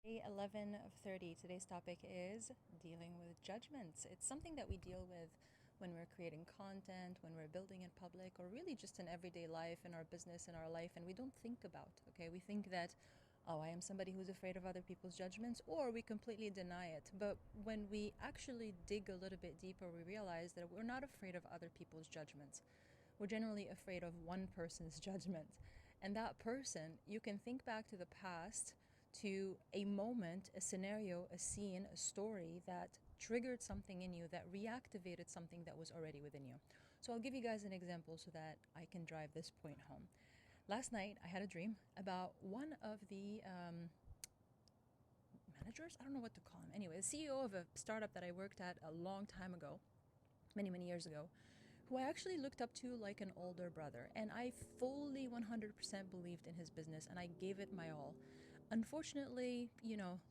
Day 11 of 30. Today's topic is dealing with judgments. It's something that we deal with when we're creating content, when we're building in public, or really just in everyday life, in our business, in our life, and we don't think about, okay? We think that, oh, I am somebody who's afraid of other people's judgments, or we completely deny it. But when we actually dig a little bit deeper, we realize that we're not afraid of other people's judgments. We're generally afraid of one person's judgment. And that person, you can think back to the past, to a moment, a scenario, a scene, a story that triggered something in you, that reactivated something that was already within you. So I'll give you guys an example so that I can drive this point home. Last night, I had a dream about one of the managers. I don't know what to call him. Anyway, the CEO of a startup that I worked at a long time ago, many, many years ago, who I actually looked up to like an older brother. And I fully 100% believed in his business and I gave it my all. Unfortunately,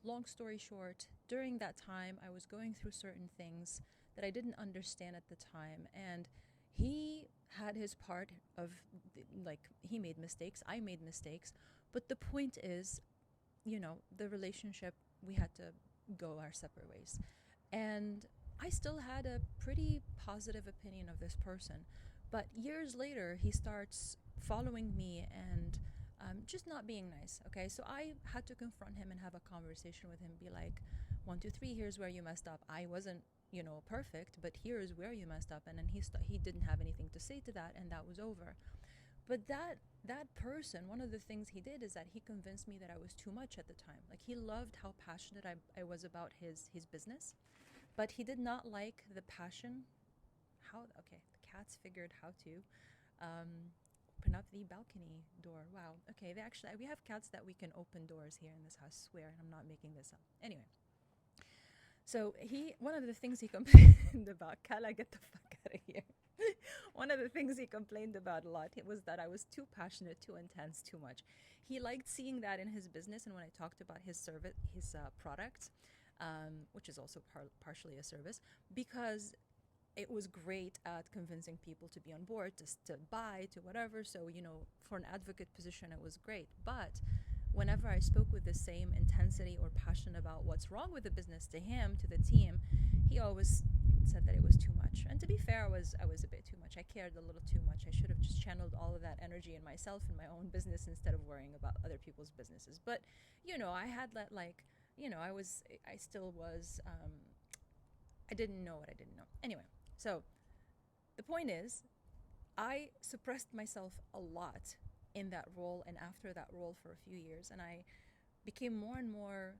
long story short, during that time, I was going through certain things that I didn't understand at the time. And he had his part of, like, he made mistakes, I made mistakes. But the point is, the relationship, we had to go our separate ways. And I still had a pretty positive opinion of this person. But years later, he starts following me and just not being nice. Okay, so I had to confront him and have a conversation with him, be like, one, two, three, here's where you messed up. I wasn't, perfect, but here's where you messed up. And then he didn't have anything to say to that, and that was over. But that person, one of the things he did is that he convinced me that I was too much at the time. Like, he loved how passionate I was about his business, but he did not like the passion. Okay, the cats figured how to open up the balcony door. Wow. Okay, we have cats that we can open doors here in this house. Swear, and I'm not making this up. Anyway, so one of the things he complained about, Kala, get the fuck out of here. One of the things he complained about a lot was that I was too passionate, too intense, too much. He liked seeing that in his business, and when I talked about his service, his product, which is also partially a service, because it was great at convincing people to be on board, to buy, to whatever. So, for an advocate position, it was great. But whenever I spoke with the same intensity or passion about what's wrong with the business to him, to the team, he always said that it was too much. And to be fair, I was a bit too much. I cared a little too much. I should have just channeled all of that energy in myself and my own business instead of worrying about other people's businesses. But, I had that, like, I still was, I didn't know what I didn't know. Anyway, so the point is, I suppressed myself a lot in that role and after that role for a few years, and I became more and more.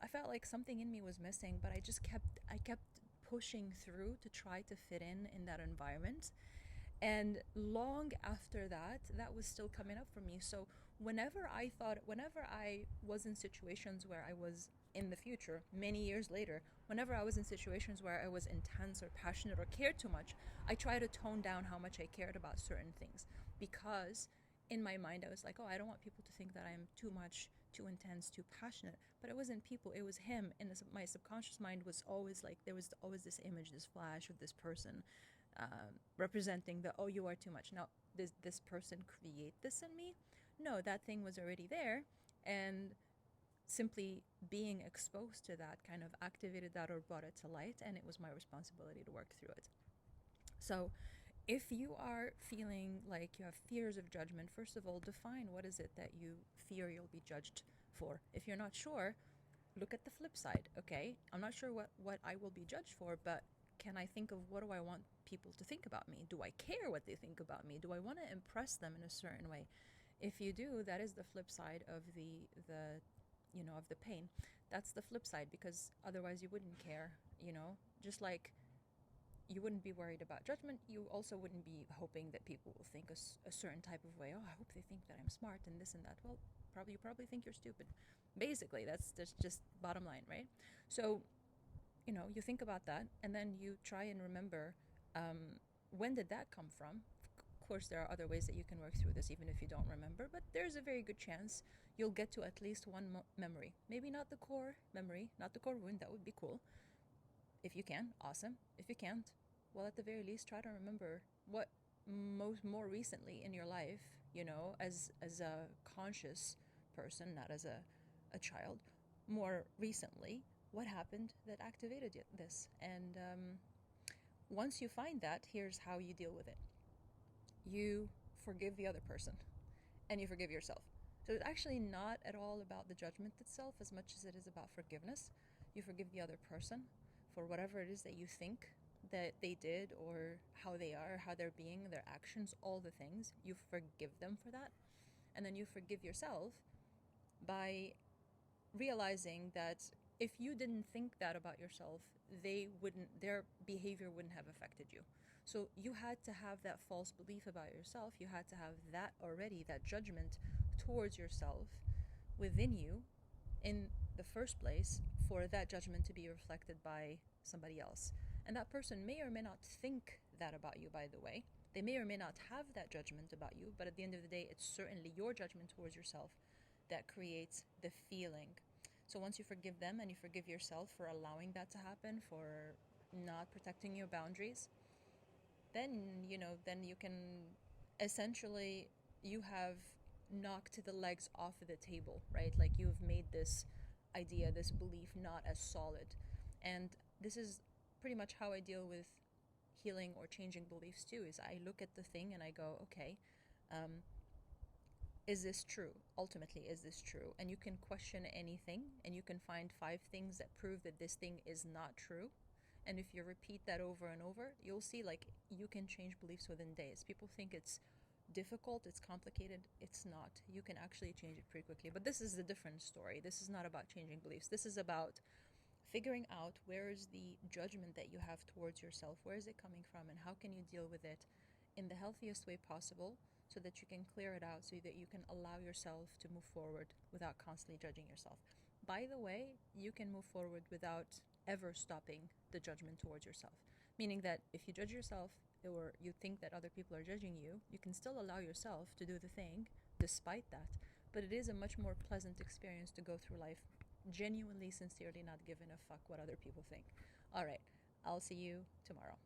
I felt like something in me was missing, but I kept pushing through to try to fit in that environment. And long after that, that was still coming up for me. So whenever I was in situations where I was in the future, many years later, whenever I was in situations where I was intense or passionate or cared too much, I try to tone down how much I cared about certain things, because in my mind I was like, oh, I don't want people to think that I'm too much, too intense, too passionate. But it wasn't people, it was him. And my subconscious mind was always like, there was always this image, this flash of this person representing the, oh, you are too much. Now, does this person create this in me? No, that thing was already there. And simply being exposed to that kind of activated that or brought it to light. And it was my responsibility to work through it. So if you are feeling like you have fears of judgment, first of all, define what is it that you fear you'll be judged for. If you're not sure, look at the flip side, okay? I'm not sure what I will be judged for, but can I think of what do I want people to think about me? Do I care what they think about me? Do I want to impress them in a certain way? If you do, that is the flip side of of the pain. That's the flip side, because otherwise you wouldn't care, just like you wouldn't be worried about judgment. You also wouldn't be hoping that people will think a certain type of way. Oh, I hope they think that I'm smart and this and that. Well, you probably think you're stupid. Basically, that's just bottom line, right? So, you think about that, and then you try and remember, when did that come from? Of course, there are other ways that you can work through this, even if you don't remember. But there's a very good chance you'll get to at least one memory. Maybe not the core memory, not the core wound. That would be cool. If you can, awesome. If you can't, well, at the very least, try to remember what more recently in your life, as a conscious person, not as a a child, more recently, what happened that activated this? And once you find that, here's how you deal with it. You forgive the other person and you forgive yourself. So it's actually not at all about the judgment itself as much as it is about forgiveness. You forgive the other person for whatever it is that you think that they did, or how they are, how they're being, their actions, all the things. You forgive them for that. And then you forgive yourself by realizing that if you didn't think that about yourself, their behavior wouldn't have affected you. So you had to have that false belief about yourself. You had to have that already, that judgment towards yourself within you in the first place, for that judgment to be reflected by somebody else. And that person may or may not think that about you, by the way. They may or may not have that judgment about you, but at the end of the day, it's certainly your judgment towards yourself that creates the feeling. So once you forgive them and you forgive yourself for allowing that to happen, for not protecting your boundaries, then, then you can essentially, you have knocked the legs off of the table, right? Like you've made this idea, this belief not as solid. And this is pretty much how I deal with healing or changing beliefs too, is I look at the thing and I go, okay, um, is this true? Ultimately, is this true? And you can question anything and you can find 5 things that prove that this thing is not true. And if you repeat that over and over, you'll see like you can change beliefs within days. People think it's difficult, it's complicated. It's not. You can actually change it pretty quickly. But this is a different story. This is not about changing beliefs. This is about figuring out where is the judgment that you have towards yourself, where is it coming from, and how can you deal with it in the healthiest way possible, so that you can clear it out, so that you can allow yourself to move forward without constantly judging yourself. By the way, you can move forward without ever stopping the judgment towards yourself. Meaning that if you judge yourself, or you think that other people are judging you, you can still allow yourself to do the thing despite that. But it is a much more pleasant experience to go through life genuinely, sincerely not giving a fuck what other people think. All right, I'll see you tomorrow.